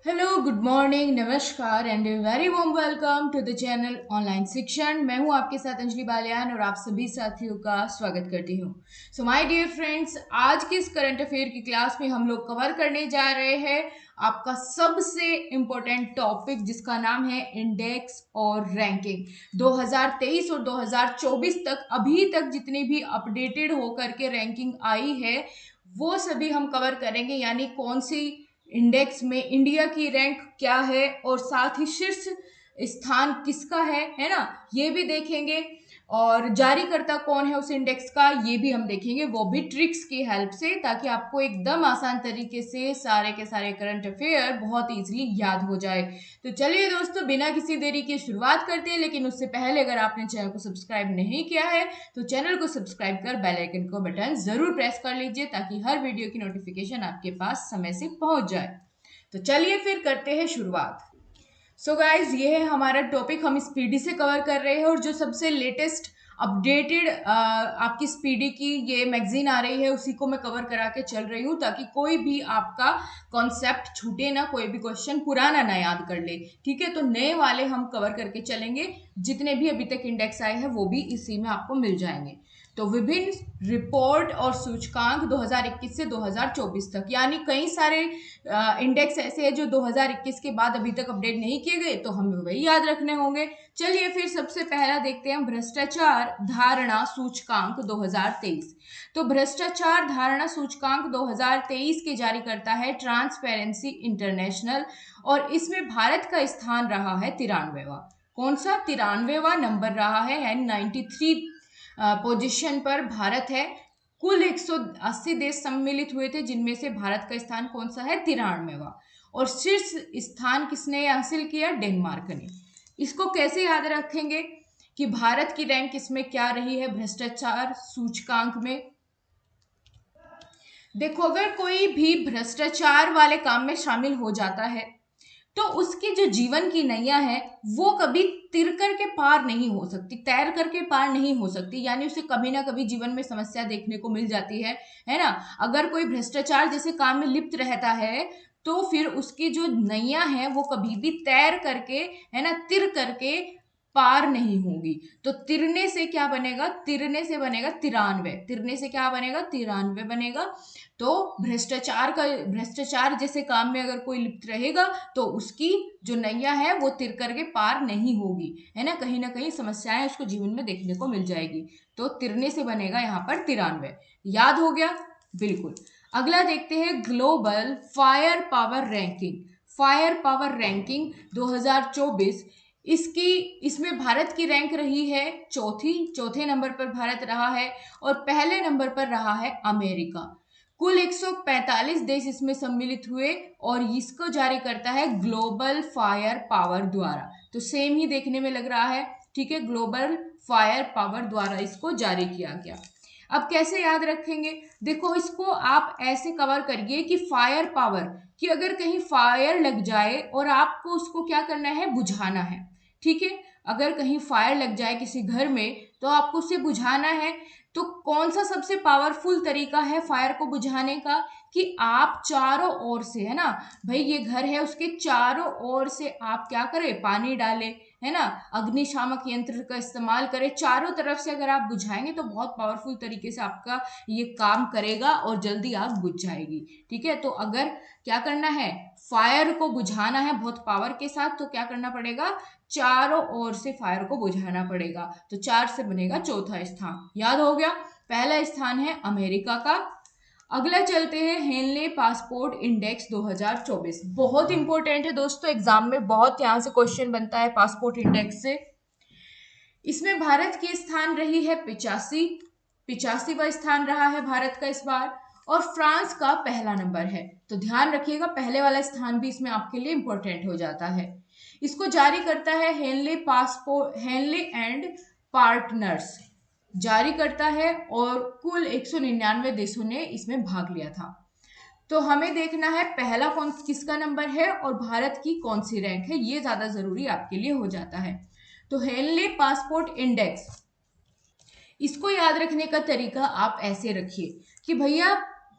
Hello, good morning, नमस्कार and very warm welcome to the channel online Shikshan. मैं हूं आपके साथ अंजलि बालियान और आप सभी साथियों का स्वागत करती हूं। सो माय डियर फ्रेंड्स, आज की इस करंट अफेयर की क्लास में हम लोग कवर करने जा रहे हैं आपका सबसे इम्पोर्टेंट टॉपिक जिसका नाम है इंडेक्स और रैंकिंग। 2023 और 2024 तक अभी तक जितनी भी अपडेटेड होकर के रैंकिंग आई है वो सभी हम कवर करेंगे, यानी कौन सी इंडेक्स में इंडिया की रैंक क्या है और साथ ही शीर्ष स्थान किसका है ना, ये भी देखेंगे। और जारीकर्ता कौन है उस इंडेक्स का ये भी हम देखेंगे, वो भी ट्रिक्स की हेल्प से, ताकि आपको एकदम आसान तरीके से सारे के सारे करंट अफेयर बहुत इजीली याद हो जाए। तो चलिए दोस्तों, बिना किसी देरी के शुरुआत करते हैं, लेकिन उससे पहले अगर आपने चैनल को सब्सक्राइब नहीं किया है तो चैनल को सब्सक्राइब कर बेल आइकन को बटन जरूर प्रेस कर लीजिए ताकि हर वीडियो की नोटिफिकेशन आपके पास समय से पहुंच जाए। तो चलिए फिर करते हैं शुरुआत। सो गाइज, ये है हमारा टॉपिक, हम स्पीडी से कवर कर रहे हैं और जो सबसे लेटेस्ट अपडेटेड आपकी स्पीडी की ये मैगजीन आ रही है उसी को मैं कवर करा के चल रही हूँ, ताकि कोई भी आपका कॉन्सेप्ट छूटे ना, कोई भी क्वेश्चन पुराना ना याद कर ले। ठीक है, तो नए वाले हम कवर करके चलेंगे, जितने भी अभी तक इंडेक्स आए हैं वो भी इसी में आपको मिल जाएंगे। तो विभिन्न रिपोर्ट और सूचकांक 2021 से 2024 तक, यानी कई सारे इंडेक्स ऐसे हैं जो 2021 के बाद अभी तक अपडेट नहीं किए गए, तो हमें वही याद रखने होंगे। चलिए फिर सबसे पहला देखते हैं भ्रष्टाचार धारणा सूचकांक 2023। तो भ्रष्टाचार धारणा सूचकांक 2023 के जारी करता है ट्रांसपेरेंसी इंटरनेशनल, और इसमें भारत का स्थान रहा है 93वां। कौन सा 93वां नंबर रहा है 93 पोजीशन पर भारत है। कुल 180 देश सम्मिलित हुए थे, जिनमें से भारत का स्थान कौन सा है 93वां। और शीर्ष स्थान किसने हासिल किया? डेनमार्क ने। इसको कैसे याद रखेंगे कि भारत की रैंक इसमें क्या रही है भ्रष्टाचार सूचकांक में? देखो, अगर कोई भी भ्रष्टाचार वाले काम में शामिल हो जाता है तो उसकी जो जीवन की नैया है वो कभी तिर करके पार नहीं हो सकती, तैर करके पार नहीं हो सकती, यानी उसे कभी ना कभी जीवन में समस्या देखने को मिल जाती है ना। अगर कोई भ्रष्टाचार जैसे काम में लिप्त रहता है तो फिर उसकी जो नैया है वो कभी भी तैर करके, है ना, तिर करके पार नहीं होगी। तो तिरने से क्या बनेगा? तिरने से बनेगा 93। तिरने से क्या बनेगा? 93 बनेगा। तो भ्रष्टाचार जैसे काम में अगर कोई लिप्त रहेगा तो उसकी जो नैया है वो तिर करके पार नहीं होगी, है ना कहीं समस्याएं उसको जीवन में देखने को मिल जाएगी। तो तिरने से बनेगा यहाँ पर 93। याद हो गया? बिल्कुल। अगला देखते हैं global fire power ranking. Fire power ranking 2024, इसमें भारत की रैंक रही है चौथे नंबर पर भारत रहा है, और पहले नंबर पर रहा है अमेरिका। कुल 145 देश इसमें सम्मिलित हुए और इसको जारी करता है ग्लोबल फायर पावर द्वारा। तो सेम ही देखने में लग रहा है, ठीक है, ग्लोबल फायर पावर द्वारा इसको जारी किया गया। अब कैसे याद रखेंगे? देखो, इसको आप ऐसे कवर करिए कि फायर पावर, कि अगर कहीं फायर लग जाए और आपको उसको क्या करना है? बुझाना है। ठीक है, अगर कहीं फायर लग जाए किसी घर में तो आपको उसे बुझाना है। तो कौन सा सबसे पावरफुल तरीका है फायर को बुझाने का? कि आप चारों ओर से, है ना भाई, ये घर है उसके चारों ओर से आप क्या करें? पानी डालें, है ना, अग्निशामक यंत्र का इस्तेमाल करें, चारों तरफ से अगर आप बुझाएंगे तो बहुत पावरफुल तरीके से आपका ये काम करेगा और जल्दी आग बुझ जाएगी। ठीक है, तो अगर क्या करना है, फायर को बुझाना है बहुत पावर के साथ, तो क्या करना पड़ेगा? चारों ओर से फायर को बुझाना पड़ेगा। तो 4 से बनेगा चौथा स्थान। याद हो गया? पहला स्थान है अमेरिका का। अगला चलते हैं हेनले पासपोर्ट इंडेक्स 2024। बहुत इंपॉर्टेंट है दोस्तों, एग्जाम में बहुत यहाँ से क्वेश्चन बनता है पासपोर्ट इंडेक्स से। इसमें भारत की स्थान रही है 85वां स्थान रहा है भारत का इस बार, और फ्रांस का पहला नंबर है। तो ध्यान रखिएगा, पहले वाला स्थान भी इसमें आपके लिए इंपॉर्टेंट हो जाता है। इसको जारी करता है हेनले एंड पार्टनर्स जारी करता है, और कुल 199 देशों ने इसमें भाग लिया था। तो हमें देखना है पहला किसका नंबर है और भारत की कौन सी रैंक है, ये ज्यादा जरूरी आपके लिए हो जाता है। तो हेनले पासपोर्ट इंडेक्स, इसको याद रखने का तरीका आप ऐसे रखिए कि भैया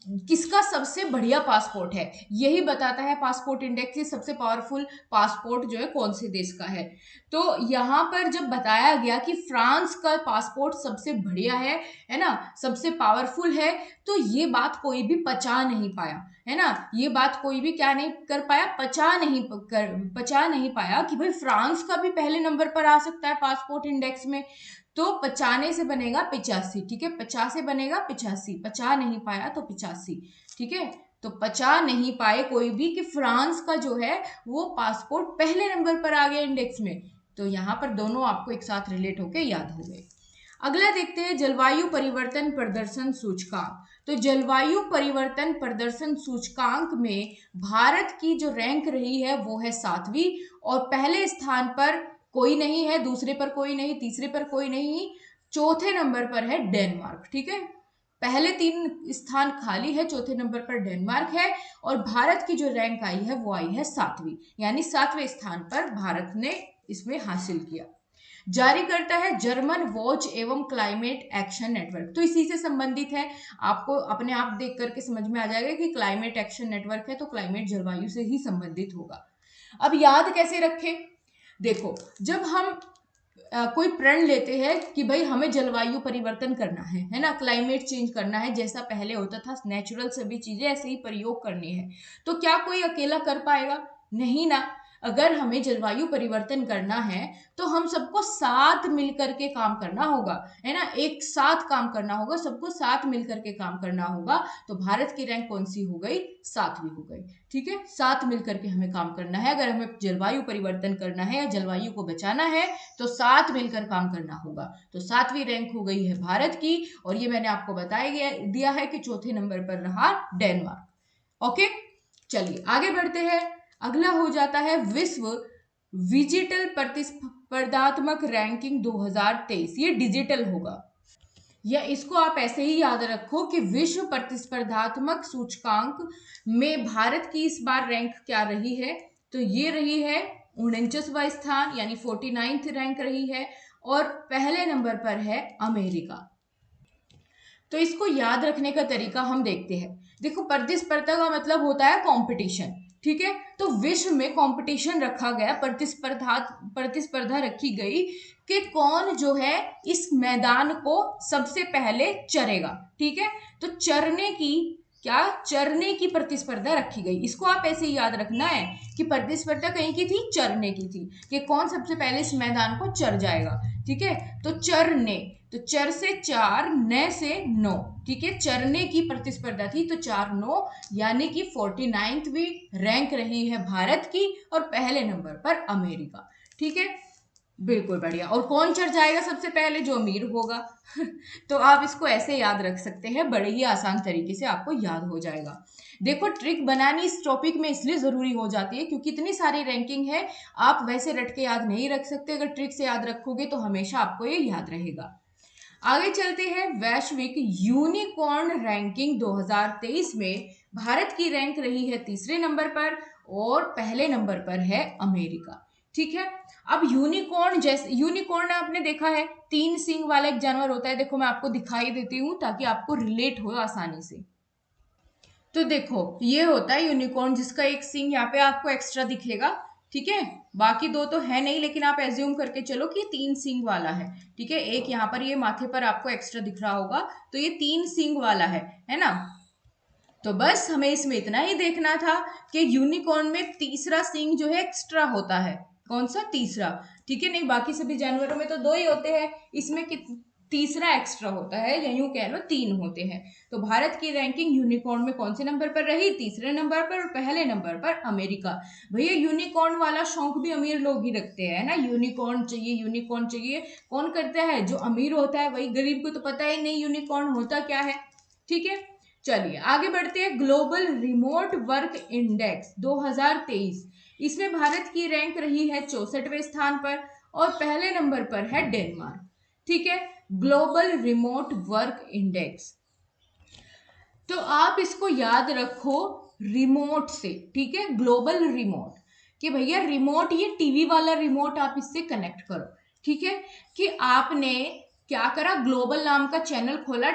किसका सबसे बढ़िया पासपोर्ट है, यही बताता है पासपोर्ट इंडेक्स, ये सबसे पावरफुल पासपोर्ट जो है कौन से देश का है। तो यहाँ पर जब बताया गया कि फ्रांस का पासपोर्ट सबसे बढ़िया है ना, सबसे पावरफुल है, तो ये बात कोई भी पचा नहीं पाया, है ना, ये बात कोई भी क्या नहीं कर पाया, पचा नहीं पाया कि भाई फ्रांस का भी पहले नंबर पर आ सकता है पासपोर्ट इंडेक्स में। तो 55 से बनेगा 85, ठीक है, 50 से बनेगा 85, पचा नहीं पाया तो 85, ठीक है। तो पचा नहीं पाए कोई भी कि फ्रांस का जो है वो पासपोर्ट पहले नंबर पर आ गया इंडेक्स में। तो यहाँ पर दोनों आपको एक साथ रिलेट होके याद हो गए। अगला देखते हैं जलवायु परिवर्तन प्रदर्शन सूचकांक। तो जलवायु परिवर्तन प्रदर्शन सूचकांक में भारत की जो रैंक रही है वो है 7वीं, और पहले स्थान पर कोई नहीं है, दूसरे पर कोई नहीं, तीसरे पर कोई नहीं, चौथे नंबर पर है डेनमार्क, ठीक है। पहले 3 स्थान खाली है, चौथे नंबर पर डेनमार्क है, और भारत की जो रैंक आई है वो आई है 7वीं, यानी 7वें स्थान पर भारत ने इसमें हासिल किया। जारी करता है जर्मन वॉच एवं क्लाइमेट एक्शन नेटवर्क। तो इसी से संबंधित है, आपको अपने आप देख करके समझ में आ जाएगा कि क्लाइमेट एक्शन नेटवर्क है तो क्लाइमेट जलवायु से ही संबंधित होगा। अब याद कैसे रखें, देखो जब हम कोई प्रण लेते हैं कि भाई हमें जलवायु परिवर्तन करना है ना, क्लाइमेट चेंज करना है, जैसा पहले होता था नेचुरल सभी चीजें ऐसे ही प्रयोग करनी है, तो क्या कोई अकेला कर पाएगा, नहीं ना। अगर हमें जलवायु परिवर्तन करना है तो हम सबको साथ मिलकर के काम करना होगा, है ना, एक साथ काम करना होगा, सबको साथ मिलकर के काम करना होगा। तो भारत की रैंक कौन सी हो गई, 7वीं हो गई, ठीक है। साथ मिलकर के हमें काम करना है, अगर हमें जलवायु परिवर्तन करना है या जलवायु को बचाना है तो साथ मिलकर काम करना होगा। तो 7वीं रैंक हो गई है भारत की, और ये मैंने आपको बताया दिया है कि चौथे नंबर पर रहा डेनमार्क। ओके, चलिए आगे बढ़ते हैं। अगला हो जाता है विश्व डिजिटल प्रतिस्पर्धात्मक रैंकिंग 2023, ये डिजिटल होगा, या इसको आप ऐसे ही याद रखो कि विश्व प्रतिस्पर्धात्मक सूचकांक में भारत की इस बार रैंक क्या रही है, तो ये रही है 49वां स्थान, यानी 49th रैंक रही है, और पहले नंबर पर है अमेरिका। तो इसको याद रखने का तरीका हम देखते हैं। देखो प्रतिस्पर्धा का मतलब होता है कंपटीशन, ठीक है। तो विश्व में कंपटीशन रखा गया, प्रतिस्पर्धा रखी गई कि कौन जो है इस मैदान को सबसे पहले चरेगा, ठीक है। तो चरने की प्रतिस्पर्धा रखी गई। इसको आप ऐसे ही याद रखना है कि प्रतिस्पर्धा कहीं की थी, चरने की थी, कि कौन सबसे पहले इस मैदान को चर जाएगा, ठीक है। तो चरने, तो चर से 4, न से 9, ठीक है, चरने की प्रतिस्पर्धा थी, तो 4-9, यानी कि 49वीं रैंक रही है भारत की, और पहले नंबर पर अमेरिका, ठीक है। बिल्कुल बढ़िया। और कौन चढ़ जाएगा सबसे पहले, जो अमीर होगा। तो आप इसको ऐसे याद रख सकते हैं, बड़े ही आसान तरीके से आपको याद हो जाएगा। देखो ट्रिक बनानी इस टॉपिक में इसलिए जरूरी हो जाती है क्योंकि इतनी सारी रैंकिंग है, आप वैसे रट के याद नहीं रख सकते, अगर ट्रिक से याद रखोगे तो हमेशा आपको ये याद रहेगा। आगे चलते हैं, वैश्विक यूनिकॉर्न रैंकिंग 2023 में भारत की रैंक रही है 3रे नंबर पर, और पहले नंबर पर है अमेरिका, ठीक है। अब यूनिकॉर्न, जैसे यूनिकॉर्न आपने देखा है 3 सींग वाला एक जानवर होता है, देखो मैं आपको दिखाई देती हूँ ताकि आपको रिलेट हो आसानी से। तो देखो ये होता है यूनिकॉर्न, जिसका एक सींग यहाँ पे आपको एक्स्ट्रा दिखेगा, ठीक है। बाकी 2 तो है नहीं, लेकिन आप एज्यूम करके चलो कि 3 सींग वाला है, ठीक है। एक यहाँ पर ये माथे पर आपको एक्स्ट्रा दिख रहा होगा, तो ये 3 सींग वाला है ना। तो बस हमें इसमें इतना ही देखना था कि यूनिकॉर्न में तीसरा सींग जो है एक्स्ट्रा होता है, कौन सा, तीसरा, ठीक है। नहीं बाकी सभी जानवरों में तो 2 ही होते हैं, इसमें तीसरा एक्स्ट्रा होता है, या यूं कह लो 3 होते हैं। तो भारत की रैंकिंग यूनिकॉर्न में कौन से नंबर पर रही, 3रे नंबर पर, और पहले नंबर पर अमेरिका। भैया यूनिकॉर्न वाला शौक भी अमीर लोग ही रखते हैं ना, यूनिकॉर्न चाहिए, यूनिकॉर्न चाहिए, कौन करता है, जो अमीर होता है वही, गरीब को तो पता ही नहीं यूनिकॉर्न होता क्या है, ठीक है। चलिए आगे बढ़ते हैं, ग्लोबल रिमोट वर्क इंडेक्स 2023, इसमें भारत की रैंक रही है 64वें स्थान पर, और पहले नंबर पर है डेनमार्क, ठीक है। ग्लोबल रिमोट वर्क इंडेक्स, तो आप इसको याद रखो रिमोट से, ठीक है, ग्लोबल रिमोट, कि भैया रिमोट, ये टीवी वाला रिमोट आप इससे कनेक्ट करो, ठीक है। कि आपने क्या करा, ग्लोबल नाम का चैनल खोला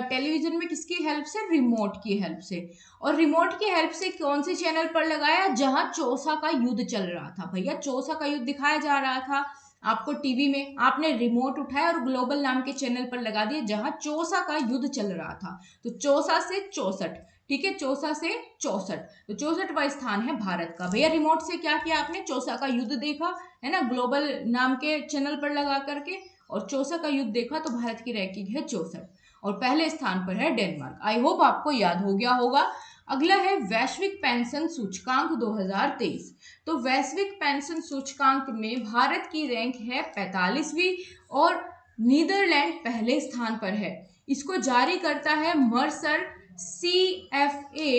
टेलीविजन में, किसकी हेल्प से, रिमोट की हेल्प से। और रिमोट की हेल्प से कौन से चैनल पर लगाया, जहां चौसा का युद्ध चल रहा था। भैया चौसा का युद्ध दिखाया जा रहा था आपको टीवी में, आपने रिमोट उठाया और ग्लोबल नाम के चैनल पर लगा दिया जहां चौसा का युद्ध चल रहा था। तो चौसा से 64, ठीक है, चौसा से 64, तो 64वां स्थान है भारत का। भैया रिमोट से क्या किया आपने, चौसा का युद्ध देखा, है ना, ग्लोबल नाम के चैनल पर लगा करके, और चौसा का युद्ध देखा, तो भारत की रैंकिंग है 64 और पहले स्थान पर है डेनमार्क। आई होप आपको याद हो गया होगा। अगला है वैश्विक पेंशन सूचकांक 2023। तो वैश्विक पेंशन सूचकांक में भारत की रैंक है 45वीं और नीदरलैंड पहले स्थान पर है। इसको जारी करता है मर्सर CFA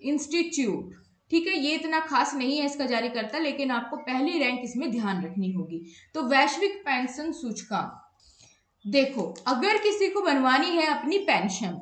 इंस्टीट्यूट, ठीक है, ये इतना खास नहीं है इसका जारी करता, लेकिन आपको पहली रैंक इसमें ध्यान रखनी होगी। तो वैश्विक पेंशन सूचकांक, देखो अगर किसी को बनवानी है अपनी पेंशन,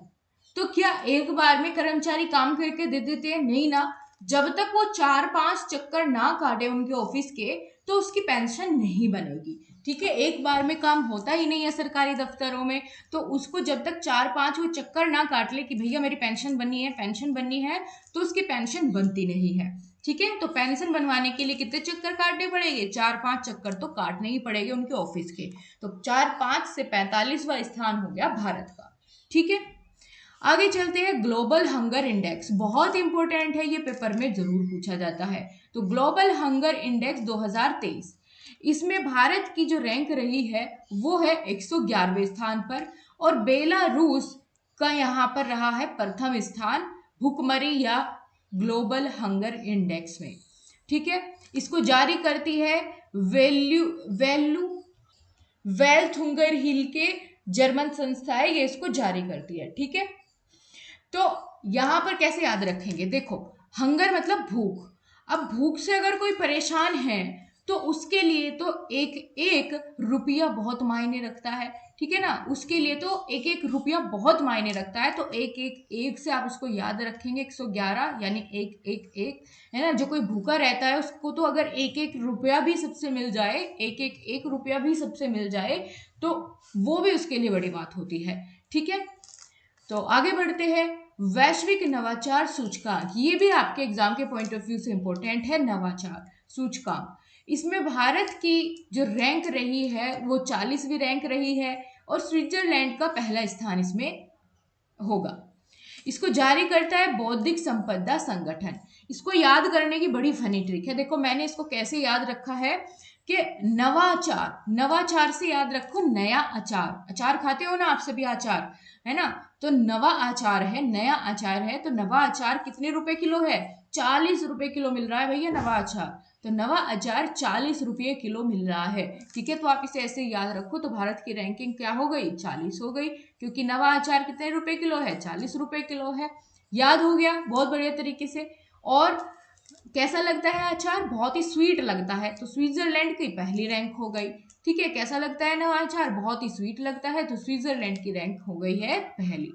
तो क्या एक बार में कर्मचारी काम करके दे देते हैं, नहीं ना। जब तक वो 4-5 चक्कर ना काटे उनके ऑफिस के, तो उसकी पेंशन नहीं बनेगी, ठीक है। एक बार में काम होता ही नहीं है सरकारी दफ्तरों में, तो उसको जब तक 4-5 वो चक्कर ना काट ले कि भैया मेरी पेंशन बननी है, पेंशन बननी है, तो उसकी पेंशन बनती नहीं है, ठीक है। तो पेंशन बनवाने के लिए कितने चक्कर काटने पड़ेंगे, 4-5 चक्कर तो काटने ही पड़ेंगे उनके ऑफिस के। तो 4-5 से 45वां स्थान हो गया भारत का, ठीक है। आगे चलते हैं, ग्लोबल हंगर इंडेक्स, बहुत इंपॉर्टेंट है, ये पेपर में जरूर पूछा जाता है। तो ग्लोबल हंगर इंडेक्स 2023, इसमें भारत की जो रैंक रही है वो है 111वें स्थान पर, और बेलारूस का यहाँ पर रहा है प्रथम स्थान भुखमरी या ग्लोबल हंगर इंडेक्स में, ठीक है। इसको जारी करती है वेल्थ हुंगर हिल के जर्मन संस्था है, ये इसको जारी करती है, ठीक है। तो यहां पर कैसे याद रखेंगे, देखो हंगर मतलब भूख, अब भूख से अगर कोई परेशान है तो उसके लिए तो एक एक रुपया बहुत मायने रखता है, ठीक है ना, उसके लिए तो एक एक रुपया बहुत मायने रखता है। तो एक एक एक से आप उसको याद रखेंगे 111, यानी एक एक एक, है ना। जो कोई भूखा रहता है उसको तो अगर एक एक रुपया भी सबसे मिल जाए, एक रुपया भी सबसे मिल जाए, तो वो भी उसके लिए बड़ी बात होती है, ठीक है। तो आगे बढ़ते हैं, वैश्विक नवाचार सूचकांक, ये भी आपके एग्जाम के पॉइंट ऑफ व्यू से इंपॉर्टेंट है। नवाचार सूचकांक, इसमें भारत की जो रैंक रही है वो 40वीं रैंक रही है, और स्विट्जरलैंड का पहला स्थान इसमें होगा। इसको जारी करता है बौद्धिक संपदा संगठन। इसको याद करने की बड़ी फनी ट्रिक है, देखो मैंने इसको कैसे याद रखा है कि नवाचार, नवाचार से याद रखो नया अचार, अचार खाते हो ना आप सभी, अचार है ना, तो नवा आचार है, नया आचार है, तो नवा आचार कितने रुपए किलो है, 40 रुपए किलो मिल रहा है भैया नवा अचार। तो नवा अचार 40 रुपये किलो मिल रहा है, ठीक है। तो आप इसे ऐसे याद रखो, तो भारत की रैंकिंग क्या हो गई, 40 हो गई, क्योंकि नवा अचार कितने रुपए किलो है, 40 रुपए किलो है। याद हो गया बहुत बढ़िया तरीके से। और कैसा लगता है अचार, बहुत ही स्वीट लगता है, तो स्विट्जरलैंड की पहली रैंक हो गई, ठीक है। कैसा लगता है नवा अचार, बहुत ही स्वीट लगता है, तो स्विट्जरलैंड की रैंक हो गई है पहली।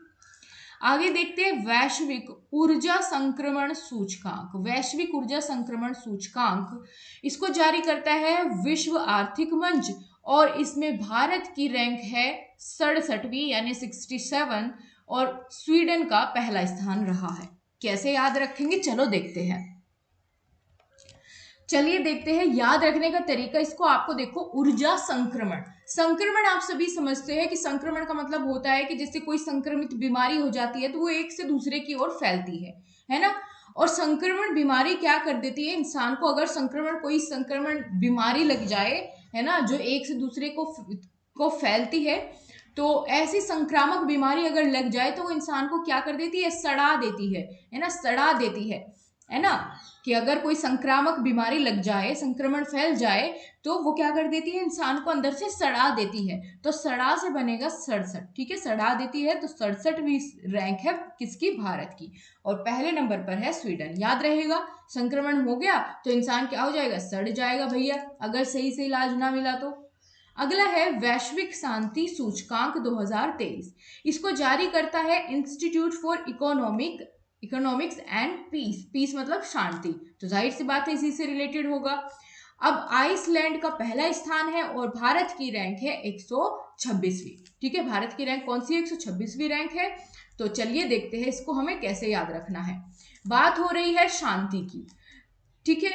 आगे देखते हैं वैश्विक ऊर्जा संक्रमण सूचकांक, वैश्विक ऊर्जा संक्रमण सूचकांक, इसको जारी करता है विश्व आर्थिक मंच, और इसमें भारत की रैंक है 67वीं यानी 67, और स्वीडन का पहला स्थान रहा है। कैसे याद रखेंगे, चलो देखते हैं। चलिए देखते हैं याद रखने का तरीका, इसको आपको देखो, ऊर्जा संक्रमण, संक्रमण आप सभी समझते हैं कि संक्रमण का मतलब होता है कि जैसे कोई संक्रमित बीमारी हो जाती है तो वो एक से दूसरे की ओर फैलती है ना। और संक्रमण बीमारी क्या कर देती है इंसान को, अगर कोई संक्रमण बीमारी लग जाए, है ना, जो एक से दूसरे को फैलती है, तो ऐसी संक्रामक बीमारी अगर लग जाए तो वो इंसान को क्या कर देती है, सड़ा देती है ना, सड़ा देती है ना। कि अगर कोई संक्रामक बीमारी लग जाए, संक्रमण फैल जाए, तो वो क्या कर देती है, इंसान को अंदर से सड़ा देती है। तो सड़ा से बनेगा 67, ठीक है, सड़ा देती है, तो 67वीं रैंक है किसकी, भारत की, और पहले नंबर पर है स्वीडन। याद रहेगा, संक्रमण हो गया तो इंसान क्या हो जाएगा, सड़ जाएगा भैया, अगर सही से इलाज ना मिला तो। अगला है वैश्विक शांति सूचकांक 2023, इसको जारी करता है institute for economics and peace, peace मतलब शांति, तो जाहिर सी बात है इसी से रिलेटेड होगा। अब आइसलैंड का पहला स्थान है और भारत की रैंक है 126वीं। ठीक है, भारत की रैंक कौन सी है? 126वीं रैंक है। तो चलिए देखते हैं इसको हमें कैसे याद रखना है। बात हो रही है शांति की। ठीक है,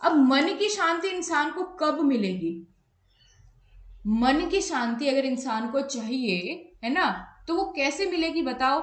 अब मन की शांति इंसान को कब मिलेगी? मन की शांति अगर इंसान को चाहिए, है ना, तो वो कैसे मिलेगी बताओ?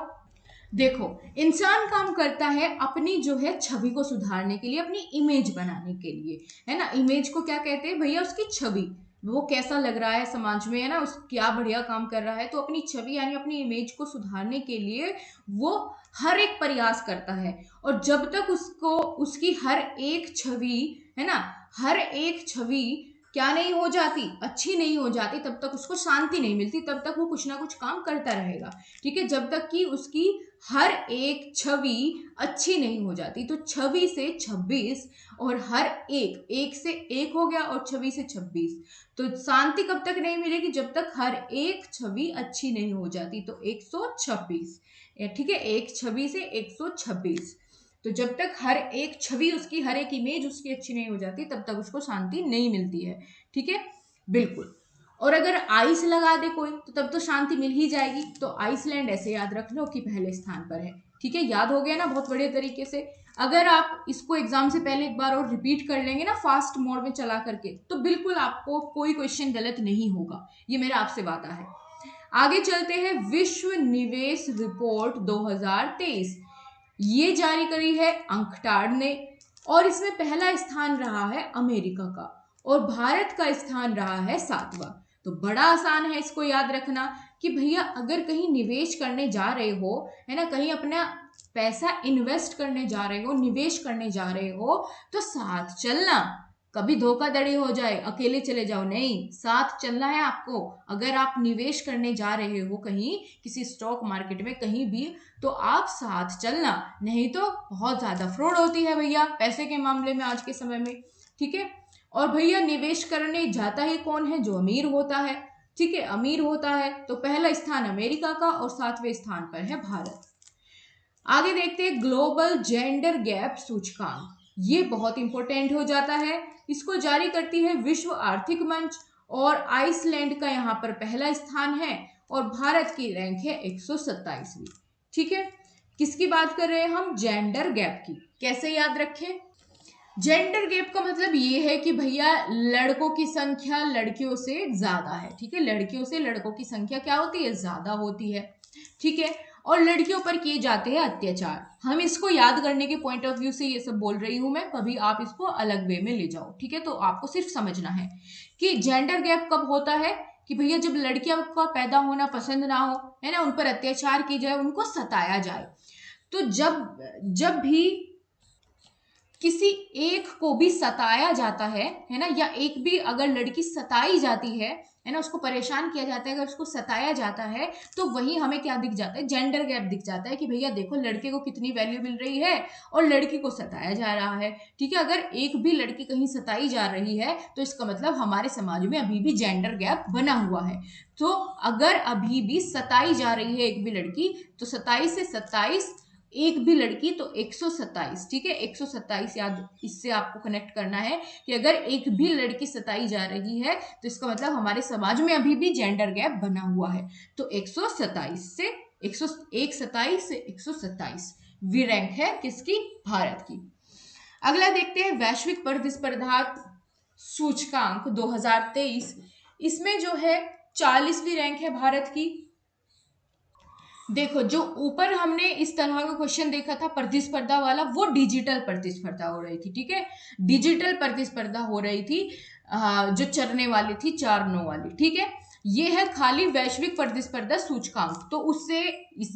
देखो, इंसान काम करता है अपनी जो है छवि को सुधारने के लिए, अपनी इमेज बनाने के लिए, है ना। इमेज को क्या कहते हैं भैया? उसकी छवि, वो कैसा लग रहा है समाज में, है ना, उस क्या बढ़िया काम कर रहा है। तो अपनी छवि यानी अपनी इमेज को सुधारने के लिए वो हर एक प्रयास करता है। और जब तक उसको उसकी हर एक छवि, है ना, हर एक छवि क्या नहीं हो जाती, अच्छी नहीं हो जाती, तब तक उसको शांति नहीं मिलती, तब तक वो कुछ ना कुछ काम करता रहेगा। ठीक है, जब तक कि उसकी हर एक छवि अच्छी नहीं हो जाती। तो छवि से 26 और हर एक से एक हो गया और छवि से 26। तो शांति कब तक नहीं मिलेगी? जब तक हर एक छवि अच्छी नहीं हो जाती। तो 126, ठीक है, एक छवि से 126। तो जब तक हर एक छवि उसकी, हर एक इमेज उसकी अच्छी नहीं हो जाती, तब तक उसको शांति नहीं मिलती है। ठीक है, बिल्कुल। और अगर आइस लगा दे कोई तो तब तो शांति मिल ही जाएगी। तो आइसलैंड ऐसे याद रख लो कि पहले स्थान पर है। ठीक है, याद हो गया ना बहुत बढ़िया तरीके से। अगर आप इसको एग्जाम से पहले एक बार और रिपीट कर लेंगे ना फास्ट मोड में चला करके, तो बिल्कुल आपको कोई क्वेश्चन गलत नहीं होगा, ये मेरा आपसे वादा है। आगे चलते हैं। विश्व निवेश रिपोर्ट 2023 ये जारी करी है अंकटाड ने, और इसमें पहला स्थान रहा है अमेरिका का और भारत का स्थान रहा है 7वां। तो बड़ा आसान है इसको याद रखना कि भैया अगर कहीं निवेश करने जा रहे हो, है ना, कहीं अपना पैसा इन्वेस्ट करने जा रहे हो, निवेश करने जा रहे हो, तो साथ चलना। कभी धोखाधड़ी हो जाए, अकेले चले जाओ नहीं, साथ चलना है आपको। अगर आप निवेश करने जा रहे हो कहीं, किसी स्टॉक मार्केट में कहीं भी, तो आप साथ चलना, नहीं तो बहुत ज्यादा फ्रॉड होती है भैया पैसे के मामले में आज के समय में। ठीक है, और भैया निवेश करने जाता ही कौन है? जो अमीर होता है। ठीक है, अमीर होता है। तो पहला स्थान अमेरिका का और 7वें स्थान पर है भारत। आगे देखते हैं ग्लोबल जेंडर गैप सूचकांक। ये बहुत इंपॉर्टेंट हो जाता है। इसको जारी करती है विश्व आर्थिक मंच और आइसलैंड का यहाँ पर पहला स्थान है और भारत की रैंक है 127वीं। ठीक है, किसकी बात कर रहे हैं हम? जेंडर गैप की। कैसे याद रखें? जेंडर गैप का मतलब ये है कि भैया लड़कों की संख्या लड़कियों से ज्यादा है। ठीक है, लड़कियों से लड़कों की संख्या क्या होती है? ज्यादा होती है। ठीक है, और लड़कियों पर किए जाते हैं अत्याचार। हम इसको याद करने के पॉइंट ऑफ व्यू से ये सब बोल रही हूं मैं, कभी आप इसको अलग वे में ले जाओ। ठीक है, तो आपको सिर्फ समझना है कि जेंडर गैप कब होता है कि भैया जब लड़कियों का पैदा होना पसंद ना हो, है ना, उन पर अत्याचार की जाए, उनको सताया जाए। तो जब भी किसी एक को भी सताया जाता है ना, या एक भी अगर लड़की सताई जाती है ना, उसको परेशान किया जाता है, अगर उसको सताया जाता है, तो वही हमें क्या दिख जाता है? जेंडर गैप दिख जाता है कि भैया देखो लड़के को कितनी वैल्यू मिल रही है और लड़की को सताया जा रहा है। ठीक है, अगर एक भी लड़की कहीं सताई जा रही है तो इसका मतलब हमारे समाज में अभी भी जेंडर गैप बना हुआ है। तो अगर अभी भी सताई जा रही है एक भी लड़की, तो 27 से 27, एक भी लड़की तो 127। ठीक है, 127 याद इससे आपको कनेक्ट करना है कि अगर एक भी लड़की सताई जा रही है तो इसका मतलब हमारे समाज में अभी भी जेंडर गैप बना हुआ है। तो 127 से 127 से 127 वी रैंक है किसकी? भारत की। अगला देखते हैं वैश्विक प्रतिस्पर्धा सूचकांक 2023। इसमें जो है 40वीं रैंक है भारत की। देखो, जो ऊपर हमने इस तरह का क्वेश्चन देखा था प्रतिस्पर्धा वाला, वो डिजिटल प्रतिस्पर्धा हो रही थी। ठीक है, डिजिटल प्रतिस्पर्धा हो रही थी जो चलने वाली थी 4-9 वाली। ठीक है, ये है खाली वैश्विक प्रतिस्पर्धा सूचकांक, तो उससे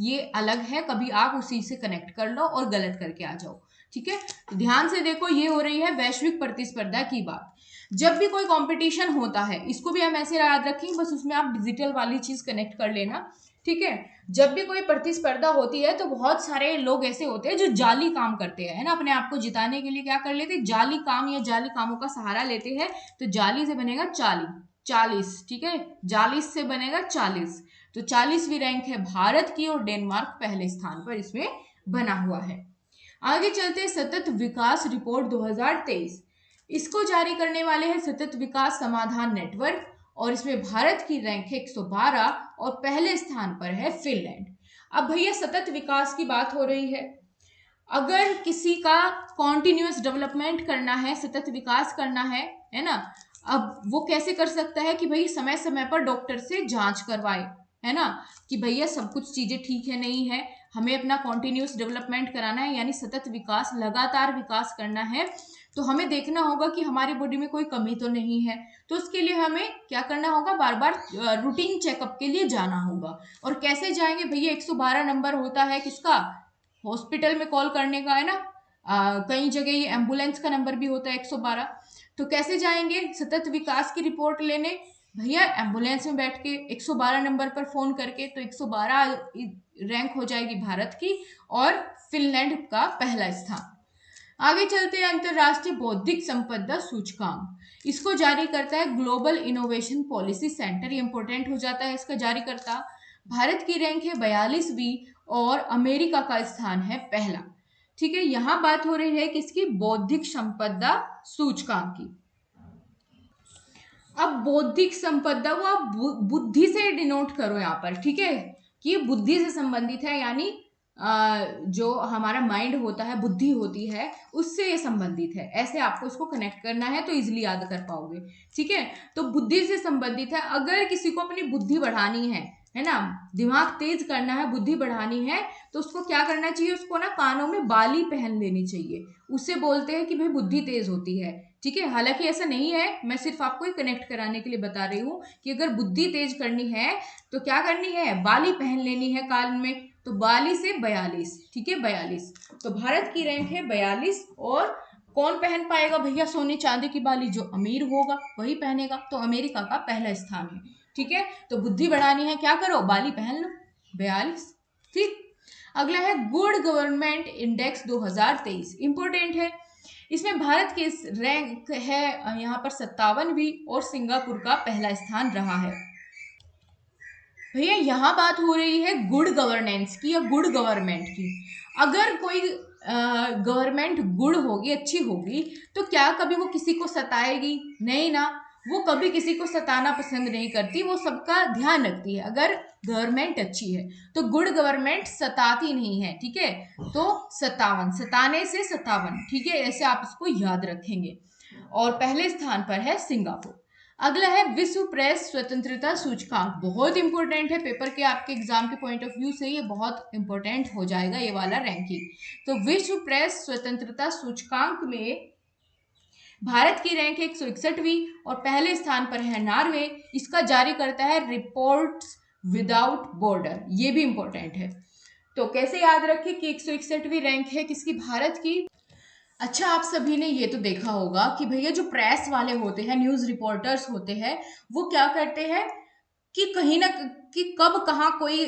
ये अलग है, कभी आप उसी से कनेक्ट कर लो और गलत करके आ जाओ। ठीक है, तो ध्यान से देखो, ये हो रही है वैश्विक प्रतिस्पर्धा की बात। जब भी कोई कंपटीशन होता है, इसको भी हम ऐसे याद रखेंगे, बस उसमें आप डिजिटल वाली चीज कनेक्ट कर लेना। ठीक है, जब भी कोई प्रतिस्पर्धा होती है तो बहुत सारे लोग ऐसे होते हैं जो जाली काम करते हैं, है ना, अपने आप को जिताने के लिए क्या कर लेते हैं? जाली काम या जाली कामों का सहारा लेते हैं। तो जाली से बनेगा 40। ठीक है, 40 से बनेगा 40। तो 40वीं रैंक है भारत की और डेनमार्क पहले स्थान पर इसमें बना हुआ है। आगे चलते हैं सतत विकास रिपोर्ट 2023। इसको जारी करने वाले हैं सतत विकास समाधान नेटवर्क और इसमें भारत की रैंक है 112 और पहले स्थान पर है फिनलैंड। अब भैया सतत विकास की बात हो रही है। अगर किसी का कॉन्टिन्यूअस डेवलपमेंट करना है, सतत विकास करना है ना, अब वो कैसे कर सकता है कि भाई समय समय पर डॉक्टर से जांच करवाए, है ना, कि भैया सब कुछ चीजें ठीक है नहीं है, हमें अपना कॉन्टिन्यूअस डेवलपमेंट कराना है, यानी सतत विकास, लगातार विकास करना है। तो हमें देखना होगा कि हमारी बॉडी में कोई कमी तो नहीं है। तो उसके लिए हमें क्या करना होगा, बार बार रूटीन चेकअप के लिए जाना होगा। और कैसे जाएंगे भैया, 112 नंबर होता है किसका, हॉस्पिटल में कॉल करने का, है ना। कई जगह ये एम्बुलेंस का नंबर भी होता है 112। तो कैसे जाएंगे सतत विकास की रिपोर्ट लेने, भैया एम्बुलेंस में बैठ के 112 नंबर पर फोन करके। तो 112 रैंक हो जाएगी भारत की और फिनलैंड का पहला स्थान। आगे चलते हैं, अंतरराष्ट्रीय बौद्धिक संपदा सूचकांक, इसको जारी करता है ग्लोबल इनोवेशन पॉलिसी सेंटर। ये इंपॉर्टेंट हो जाता है इसका जारी करता। भारत की रैंक है 42वीं और अमेरिका का स्थान है पहला। ठीक है, यहां बात हो रही है किसकी, बौद्धिक संपदा सूचकांक की। अब बौद्धिक संपदा वो आप बुद्धि से डिनोट करो यहाँ पर, ठीक है, कि ये बुद्धि से संबंधित है, यानी जो हमारा माइंड होता है, बुद्धि होती है, उससे ये संबंधित है। ऐसे आपको इसको कनेक्ट करना है तो इजिली याद कर पाओगे। ठीक है, तो बुद्धि से संबंधित है। अगर किसी को अपनी बुद्धि बढ़ानी है ना, दिमाग तेज करना है, बुद्धि बढ़ानी है, तो उसको क्या करना चाहिए, उसको ना कानों में बाली पहन लेनी चाहिए। उससे बोलते हैं कि भाई बुद्धि तेज होती है। ठीक है, हालांकि ऐसा नहीं है, मैं सिर्फ आपको ही कनेक्ट कराने के लिए बता रही हूँ कि अगर बुद्धि तेज करनी है तो क्या करनी है, बाली पहन लेनी है कान में। तो 42 से 42, ठीक है 42। तो भारत की रैंक है 42। और कौन पहन पाएगा भैया सोने चांदी की बाली, जो अमीर होगा वही पहनेगा। तो अमेरिका का पहला स्थान है। ठीक है, तो बुद्धि बढ़ानी है, क्या करो, बाली पहन लो, 42। ठीक, अगला है गुड गवर्नमेंट इंडेक्स 2023, इंपोर्टेंट है। इसमें भारत की रैंक है यहाँ पर 57वीं और सिंगापुर का पहला स्थान रहा है। भैया यहाँ बात हो रही है गुड गवर्नेंस की या गुड गवर्नमेंट की। अगर कोई गवर्नमेंट गुड होगी, अच्छी होगी, तो क्या कभी वो किसी को सताएगी, नहीं ना। वो कभी किसी को सताना पसंद नहीं करती, वो सबका ध्यान रखती है। अगर गवर्नमेंट अच्छी है तो गुड गवर्नमेंट सताती नहीं है। ठीक है, तो 57, सताने से 57, ठीक है, ऐसे आप इसको याद रखेंगे। और पहले स्थान पर है सिंगापुर। अगला है विश्व प्रेस स्वतंत्रता सूचकांक, बहुत इंपॉर्टेंट है, पेपर के आपके एग्जाम के पॉइंट ऑफ व्यू से ये बहुत इंपॉर्टेंट हो जाएगा ये वाला रैंकिंग। तो विश्व प्रेस स्वतंत्रता सूचकांक में भारत की रैंक है 161वीं और पहले स्थान पर है नॉर्वे। इसका जारी करता है रिपोर्ट्स विदाउट बॉर्डर, ये भी इंपॉर्टेंट है। तो कैसे याद रखें कि 161वीं रैंक है किसकी, भारत की। अच्छा, आप सभी ने ये तो देखा होगा कि भैया जो प्रेस वाले होते हैं, न्यूज रिपोर्टर्स होते हैं, वो क्या करते हैं कि कहीं ना कि कब कहाँ कोई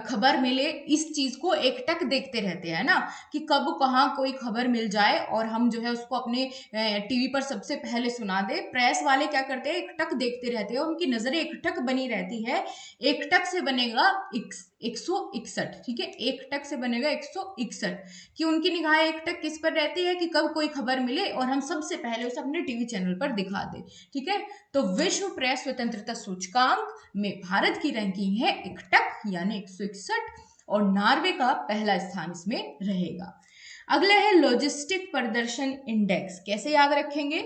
खबर मिले, इस चीज को एकटक देखते रहते हैं ना, कि कब कहाँ कोई खबर मिल जाए और हम जो है उसको अपने टीवी पर सबसे पहले सुना दे। प्रेस वाले क्या करते हैं, एकटक देखते रहते हैं, उनकी नजरें एकटक बनी रहती है। एकटक से बनेगा 161, ठीक है, एकटक से बनेगा 161, कि उनकी निगाहें एकटक किस पर रहती है कि कब कोई खबर मिले और हम सबसे पहले उसे अपने टीवी चैनल पर दिखा दे। ठीक है, तो विश्व प्रेस स्वतंत्रता सूचकांक में भारत की रैंकिंग है एकटक यानी 161 और नॉर्वे का पहला स्थान इसमें रहेगा। अगला है लॉजिस्टिक प्रदर्शन इंडेक्स, कैसे याद रखेंगे।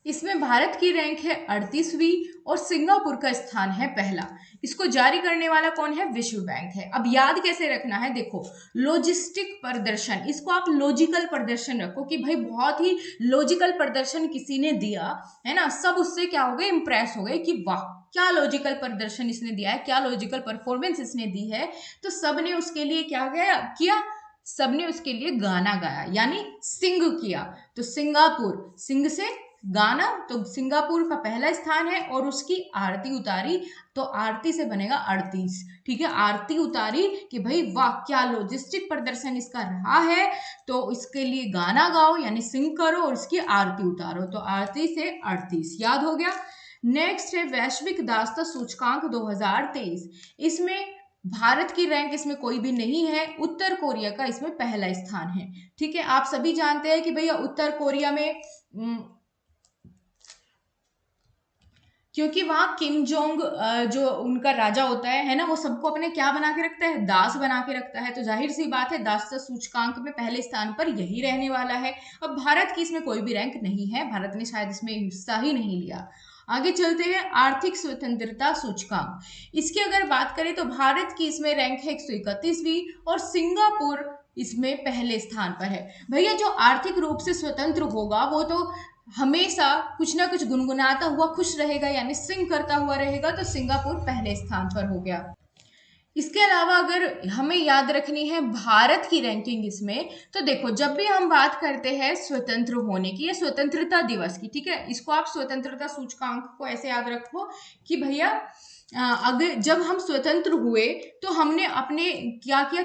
इसमें भारत की रैंक है 38वीं और सिंगापुर का स्थान है पहला। इसको जारी करने वाला कौन है, विश्व बैंक है। अब याद कैसे रखना है, देखो लॉजिस्टिक प्रदर्शन, इसको आप लॉजिकल प्रदर्शन रखो कि भाई बहुत ही लॉजिकल प्रदर्शन किसी ने दिया है ना, सब उससे क्या हो गए, इंप्रेस हो गए कि वाह क्या लॉजिकल प्रदर्शन इसने दिया है, क्या लॉजिकल परफॉर्मेंस इसने दी है। तो सबने उसके लिए क्या किया, सबने उसके लिए गाना गाया, यानी सिंग किया। तो सिंगापुर, सिंग से गाना, तो सिंगापुर का पहला स्थान है और उसकी आरती उतारी, तो आरती से बनेगा 38। ठीक है, आरती उतारी कि भाई वाह क्या लॉजिस्टिक प्रदर्शन इसका रहा है, तो इसके लिए गाना गाओ यानी सिंग करो और इसकी आरती उतारो। तो आरती से 38 याद हो गया। नेक्स्ट है वैश्विक दासता सूचकांक 2023। इसमें भारत की रैंक इसमें कोई भी नहीं है, उत्तर कोरिया का इसमें पहला स्थान है। ठीक है, आप सभी जानते हैं कि भैया उत्तर कोरिया में क्योंकि वहाँ किम जोंग जो उनका राजा होता है ना, वो सबको अपने क्या बना के रखता है, दास बना के रखता है। तो जाहिर सी बात है दासता सूचकांक में पहले स्थान पर यही रहने वाला है। अब भारत की इसमें कोई भी रैंक नहीं है, भारत ने शायद इसमें हिस्सा ही नहीं लिया। आगे चलते हैं, आर्थिक स्वतंत्रता सूचकांक। इसकी अगर बात करें तो भारत की इसमें रैंक है 131वीं और सिंगापुर इसमें पहले स्थान पर है। भैया जो आर्थिक रूप से स्वतंत्र होगा वो तो हमेशा कुछ ना कुछ गुनगुनाता हुआ खुश रहेगा, यानी सिंग करता हुआ रहेगा। तो सिंगापुर पहले स्थान पर हो गया। इसके अलावा अगर हमें याद रखनी है भारत की रैंकिंग इसमें, तो देखो जब भी हम बात करते हैं स्वतंत्र होने की या स्वतंत्रता दिवस की, ठीक है, इसको आप स्वतंत्रता सूचकांक को ऐसे याद रखो कि भैया अगर जब हम स्वतंत्र हुए तो हमने अपने क्या किया,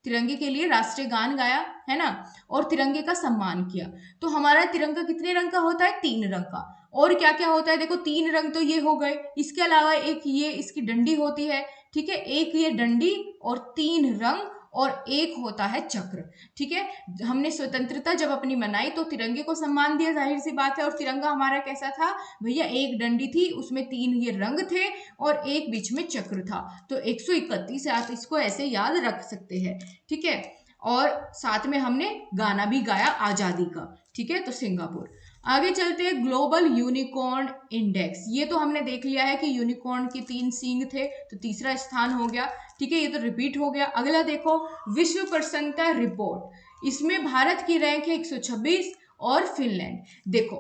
तिरंगे के लिए राष्ट्रीय गान गाया है ना, और तिरंगे का सम्मान किया। तो हमारा तिरंगा कितने रंग का होता है, 3 रंग का। और क्या क्या होता है, देखो 3 रंग तो ये हो गए, इसके अलावा एक ये इसकी डंडी होती है, ठीक है, एक ये डंडी और 3 रंग और एक होता है चक्र, ठीक है। हमने स्वतंत्रता जब अपनी मनाई तो तिरंगे को सम्मान दिया, जाहिर सी बात है। और तिरंगा हमारा कैसा था भैया, एक डंडी थी, उसमें 3 ये रंग थे और एक बीच में चक्र था। तो 131 से आप इसको ऐसे याद रख सकते हैं, ठीक है। और साथ में हमने गाना भी गाया आजादी का, ठीक है। तो सिंगापुर। आगे चलते हैं, ग्लोबल यूनिकॉर्न इंडेक्स। ये तो हमने देख लिया है कि यूनिकॉर्न की 3 सींग थे, तो तीसरा स्थान हो गया, ठीक है, ये तो रिपीट हो गया। अगला देखो, विश्व प्रसन्नता रिपोर्ट। इसमें भारत की रैंक है 126 और फिनलैंड। देखो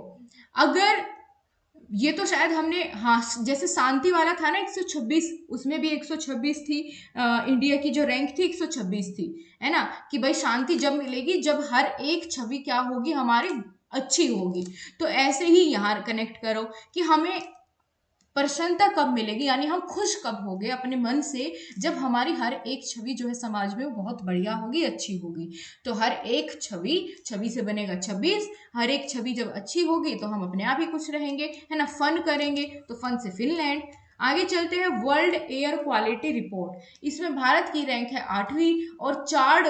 अगर ये तो शायद हमने, हाँ, जैसे शांति वाला था ना 126, उसमें भी 126 थी, इंडिया की जो रैंक थी 126 थी, है ना, कि भाई शांति जब मिलेगी जब हर एक छवि क्या होगी, हमारी अच्छी होगी। तो ऐसे ही यहाँ कनेक्ट करो कि हमें प्रसन्नता कब मिलेगी, यानी हम खुश कब होंगे अपने मन से, जब हमारी हर एक छवि जो है समाज में वो बहुत बढ़िया होगी, अच्छी होगी। तो हर एक छवि से बनेगा 26, हर एक छवि जब अच्छी होगी तो हम अपने आप ही खुश रहेंगे, है ना, फन करेंगे, तो फन से फिनलैंड। आगे चलते हैं, वर्ल्ड एयर क्वालिटी रिपोर्ट। इसमें भारत की रैंक है 8वीं और चार्ड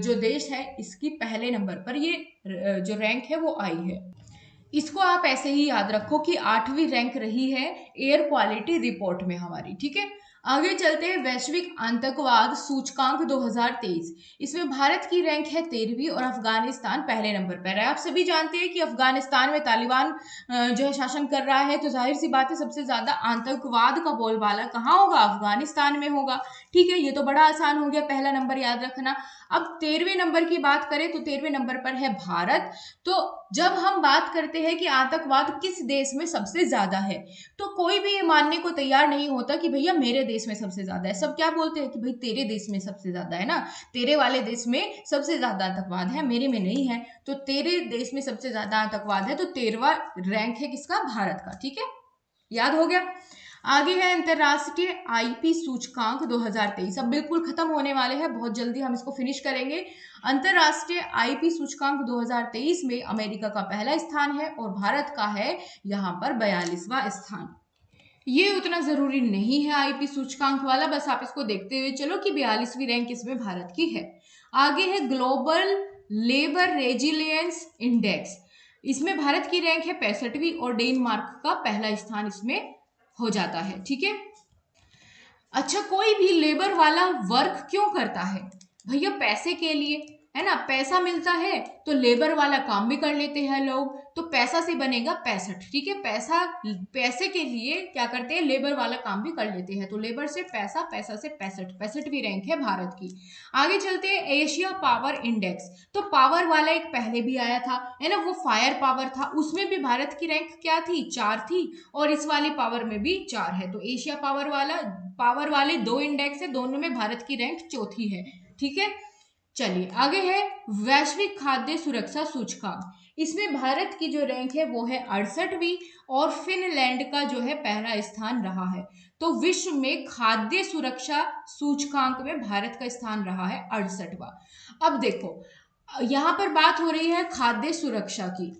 जो देश है इसकी पहले नंबर पर ये जो रैंक है वो आई है। इसको आप ऐसे ही याद रखो कि 8वीं रैंक रही है एयर क्वालिटी रिपोर्ट में हमारी, ठीक है। आगे चलते हैं, वैश्विक आतंकवाद सूचकांक 2023। इसमें भारत की रैंक है 13वीं और अफगानिस्तान पहले नंबर पर है। आप सभी जानते हैं कि अफगानिस्तान में तालिबान जो है शासन कर रहा है, तो जाहिर सी बात है सबसे ज्यादा आतंकवाद का बोलबाला कहाँ होगा, अफगानिस्तान में होगा, ठीक है। ये तो बड़ा आसान हो गया, पहला नंबर याद रखना। अब 13वें नंबर की बात करें तो 13वें नंबर पर है भारत। तो जब हम बात करते हैं कि आतंकवाद किस देश में सबसे ज्यादा है, तो कोई भी ये मानने को तैयार नहीं होता कि भैया मेरे देश में सबसे ज्यादा है। सब क्या बोलते हैं कि भाई तेरे देश में सबसे ज्यादा है ना, तेरे वाले देश में सबसे ज्यादा आतंकवाद है, मेरे में नहीं है। तो तेरे देश में सबसे ज्यादा आतंकवाद है, तो 13वां रैंक है किसका, भारत का, ठीक है, याद हो गया। आगे है अंतरराष्ट्रीय आईपी सूचकांक 2023। अब बिल्कुल खत्म होने वाले हैं, बहुत जल्दी हम इसको फिनिश करेंगे। अंतरराष्ट्रीय आईपी सूचकांक 2023 में अमेरिका का पहला स्थान है और भारत का है यहाँ पर 42वां स्थान। ये उतना जरूरी नहीं है आईपी सूचकांक वाला, बस आप इसको देखते हुए चलो कि 42वीं रैंक इसमें भारत की है। आगे है ग्लोबल लेबर रेजिलियंस इंडेक्स। इसमें भारत की रैंक है 65वीं और डेनमार्क का पहला स्थान इसमें हो जाता है, ठीक है। अच्छा, कोई भी लेबर वाला वर्क क्यों करता है भैया, पैसे के लिए, है ना, पैसा मिलता है तो लेबर वाला काम भी कर लेते हैं लोग, तो पैसा से बनेगा 65, ठीक है। पैसे के लिए क्या करते हैं, लेबर वाला काम भी कर लेते हैं, तो लेबर से पैसा, पैसा से 65वीं रैंक है भारत की। आगे चलते हैं, एशिया पावर इंडेक्स। तो पावर वाला एक पहले भी आया था, है ना, वो फायर पावर था, उसमें भी भारत की रैंक क्या थी, 4 थी, और इस वाली पावर में भी 4 है। तो एशिया पावर वाले 2 इंडेक्स है, दोनों में भारत की रैंक चौथी है, ठीक है। चलिए आगे है, वैश्विक खाद्य सुरक्षा सूचकांक। इसमें भारत की जो रैंक है वो है 68वीं और फिनलैंड का जो है पहला स्थान रहा है। तो विश्व में खाद्य सुरक्षा सूचकांक में भारत का स्थान रहा है 68वां। अब देखो यहाँ पर बात हो रही है खाद्य सुरक्षा की।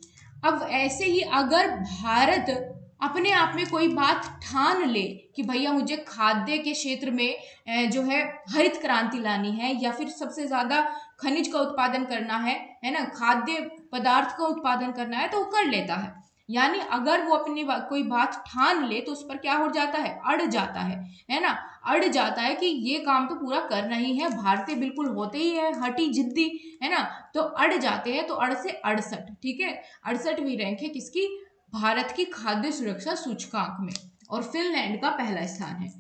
अब ऐसे ही अगर भारत अपने आप में कोई बात ठान ले कि भैया मुझे खाद्य के क्षेत्र में जो है हरित क्रांति लानी है, या फिर सबसे ज्यादा खनिज का उत्पादन करना है ना, खाद्य पदार्थ का उत्पादन करना है, तो वो कर लेता है। यानी अगर वो अपनी कोई बात ठान ले तो उस पर क्या हो जाता है, अड़ जाता है ना, अड़ जाता है कि ये काम तो पूरा करना ही है, भारतीय बिल्कुल होते ही है हटी जिद्दी, है ना, तो अड़ जाते हैं। तो अड़ से 68, ठीक है, 68वीं रैंक है किसकी, भारत की खाद्य सुरक्षा सूचकांक में, और फिनलैंड का पहला स्थान है।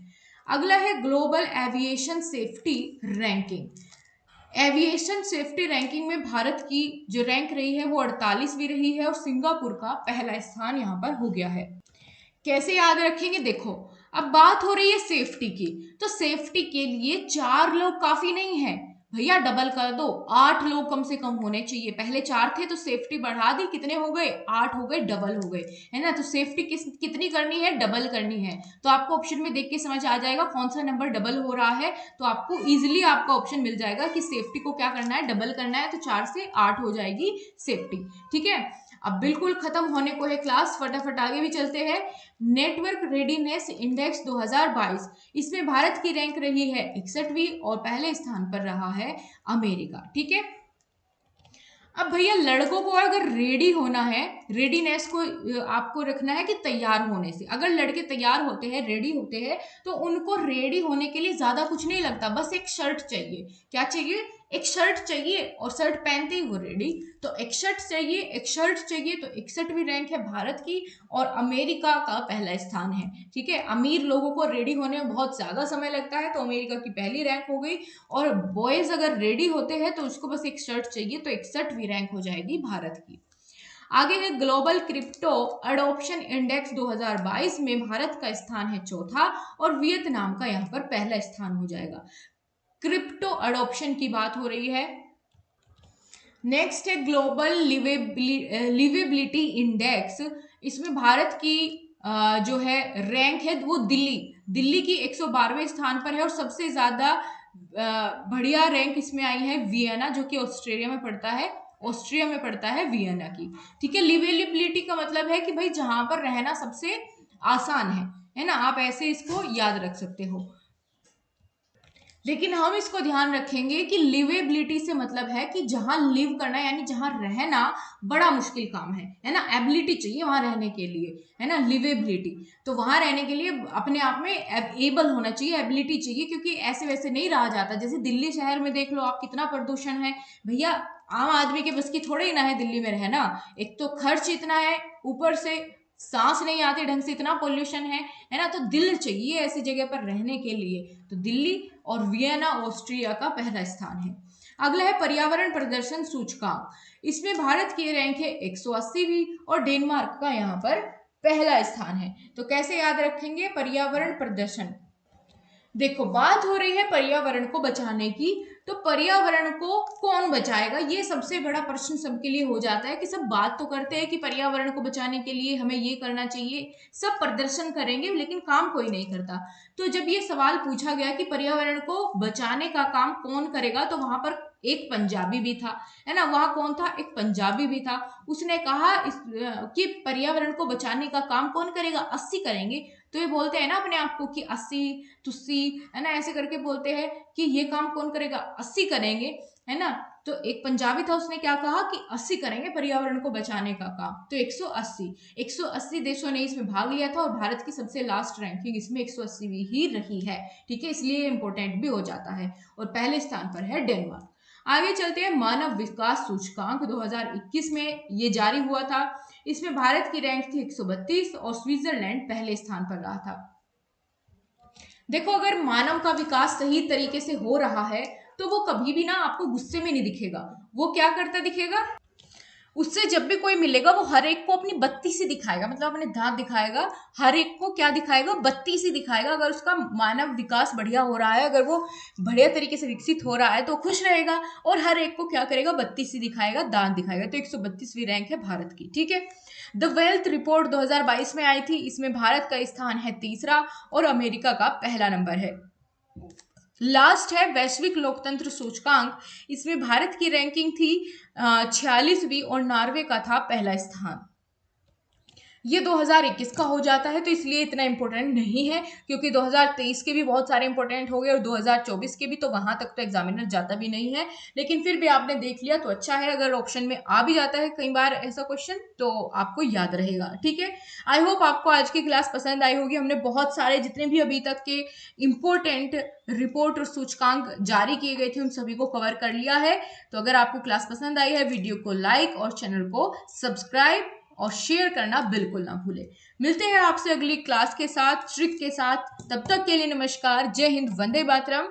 अगला है global aviation safety ranking. Aviation safety ranking में भारत की जो रैंक रही है वो 48वीं रही है, और सिंगापुर का पहला स्थान यहाँ पर हो गया है। कैसे याद रखेंगे, देखो अब बात हो रही है सेफ्टी की, तो सेफ्टी के लिए 4 लोग काफी नहीं है भैया, डबल कर दो, 8 लोग कम से कम होने चाहिए। पहले 4 थे तो सेफ्टी बढ़ा दी, कितने हो गए, 8 हो गए, डबल हो गए, है ना। तो सेफ्टी कितनी करनी है, डबल करनी है। तो आपको ऑप्शन में देख के समझ आ जाएगा कौन सा नंबर डबल हो रहा है, तो आपको इजिली आपका ऑप्शन मिल जाएगा कि सेफ्टी को क्या करना है, डबल करना है। तो 4 से 8 हो जाएगी सेफ्टी, ठीक है। अब बिल्कुल खत्म होने को है क्लास, फटाफट आगे भी चलते हैं। नेटवर्क रेडीनेस इंडेक्स 2022, इसमें भारत की रैंक रही है 61वीं, और पहले स्थान पर रहा है अमेरिका, ठीक है। अब भैया लड़कों को अगर रेडी होना है, रेडीनेस को आपको रखना है कि तैयार होने से, अगर लड़के तैयार होते हैं, रेडी होते हैं, तो उनको रेडी होने के लिए ज्यादा कुछ नहीं लगता, बस एक शर्ट चाहिए। क्या चाहिए, एक शर्ट चाहिए, और शर्ट पहनते ही वो रेडी। तो एक शर्ट चाहिए, एक शर्ट चाहिए, तो 61वीं रैंक है भारत की, और अमेरिका का पहला स्थान है, ठीक है। अमीर लोगों को रेडी होने में बहुत ज्यादा समय लगता है, तो अमेरिका की पहली रैंक हो गई। और बॉयज अगर रेडी होते हैं तो उसको बस एक शर्ट चाहिए, तो 61वीं रैंक हो जाएगी भारत की। आगे है ग्लोबल क्रिप्टो अडॉप्शन इंडेक्स 2022 में भारत का स्थान है चौथा, और वियतनाम का यहाँ पर पहला स्थान हो जाएगा। क्रिप्टो अडॉप्शन की बात हो रही है। नेक्स्ट है ग्लोबल लिवेबिलिटी इंडेक्स, इसमें भारत की जो है रैंक है वो दिल्ली की 112वें स्थान पर है, और सबसे ज्यादा बढ़िया रैंक इसमें आई है वियना, जो कि ऑस्ट्रिया में पड़ता है वियना की, ठीक है। लिवेबिलिटी का मतलब है कि भाई जहां पर रहना सबसे आसान है ना, आप ऐसे इसको याद रख सकते हो। लेकिन हम इसको ध्यान रखेंगे कि लिवेबिलिटी से मतलब है कि जहां लिव करना, यानी जहां रहना बड़ा मुश्किल काम है ना। एबिलिटी चाहिए वहां रहने के लिए, है ना, लिवेबिलिटी। तो वहां रहने के लिए अपने आप में एबल होना चाहिए, एबिलिटी चाहिए, क्योंकि ऐसे वैसे नहीं रहा जाता। जैसे दिल्ली शहर में देख लो आप, कितना प्रदूषण है भैया, आम आदमी के बस की थोड़े ही ना है दिल्ली में रहना। एक तो खर्च इतना है, ऊपर से सांस नहीं आती ढंग से, इतना पोल्यूशन है ना। तो दिल चाहिए ऐसी जगह पर रहने के लिए, तो दिल्ली और वियना ऑस्ट्रिया का पहला स्थान है। अगला है पर्यावरण प्रदर्शन सूचकांक, इसमें भारत की रैंक है 180वीं, और डेनमार्क का यहाँ पर पहला स्थान है। तो कैसे याद रखेंगे पर्यावरण प्रदर्शन, देखो बात हो रही है पर्यावरण को बचाने की, तो पर्यावरण को कौन बचाएगा, ये सबसे बड़ा प्रश्न सबके लिए हो जाता है कि सब बात तो करते हैं कि पर्यावरण को बचाने के लिए हमें ये करना चाहिए, सब प्रदर्शन करेंगे, लेकिन काम कोई नहीं करता। तो जब ये सवाल पूछा गया कि पर्यावरण को बचाने का काम कौन करेगा, तो वहां पर एक पंजाबी भी था, है ना, वहां कौन था, एक पंजाबी भी था। उसने कहा कि पर्यावरण को बचाने का काम कौन करेगा, 80 करेंगे। तो ये बोलते हैं ना अपने आप को कि 80 तुस्सी, है ना, ऐसे करके बोलते हैं कि ये काम कौन करेगा, 80 करेंगे, है ना। तो एक पंजाबी था, उसने क्या कहा कि 80 करेंगे पर्यावरण को बचाने का काम। तो 180 देशों ने इसमें भाग लिया था, और भारत की सबसे लास्ट रैंकिंग इसमें 180वीं ही रही है, ठीक है, इसलिए इंपॉर्टेंट भी हो जाता है। और पहले स्थान पर है डेनमार्क। आगे चलते हैं, मानव विकास सूचकांक 2021 में ये जारी हुआ था, इसमें भारत की रैंक थी 132, और स्विट्जरलैंड पहले स्थान पर रहा था। देखो अगर मानव का विकास सही तरीके से हो रहा है, तो वो कभी भी ना आपको गुस्से में नहीं दिखेगा, वो क्या करता दिखेगा, उससे जब भी कोई मिलेगा वो हर एक को अपनी बत्ती सी दिखाएगा, मतलब अपने दांत दिखाएगा, हर एक को क्या दिखाएगा, बत्ती सी दिखाएगा। अगर उसका मानव विकास बढ़िया हो रहा है, अगर वो बढ़िया तरीके से विकसित हो रहा है, तो खुश रहेगा, और हर एक को क्या करेगा, बत्ती सी दिखाएगा, दांत दिखाएगा। तो 132वीं रैंक है भारत की, ठीक है। द वेल्थ रिपोर्ट 2022 में आई थी, इसमें भारत का स्थान है तीसरा, और अमेरिका का पहला नंबर है। लास्ट है वैश्विक लोकतंत्र सूचकांक, इसमें भारत की रैंकिंग थी 46वीं, और नॉर्वे का था पहला स्थान। ये 2021 का हो जाता है, तो इसलिए इतना इंपॉर्टेंट नहीं है, क्योंकि 2023 के भी बहुत सारे इंपॉर्टेंट हो गए और 2024 के भी, तो वहां तक तो एग्जामिनर जाता भी नहीं है। लेकिन फिर भी आपने देख लिया तो अच्छा है, अगर ऑप्शन में आ भी जाता है कई बार ऐसा क्वेश्चन तो आपको याद रहेगा। ठीक है, आई होप आपको आज की क्लास पसंद आई होगी। हमने बहुत सारे जितने भी अभी तक के इम्पोर्टेंट रिपोर्ट और सूचकांक जारी किए गए थे उन सभी को कवर कर लिया है। तो अगर आपको क्लास पसंद आई है, वीडियो को लाइक और चैनल को सब्सक्राइब और शेयर करना बिल्कुल ना भूलें। मिलते हैं आपसे अगली क्लास के साथ, ट्रिक के साथ। तब तक के लिए नमस्कार, जय हिंद, वंदे मातरम।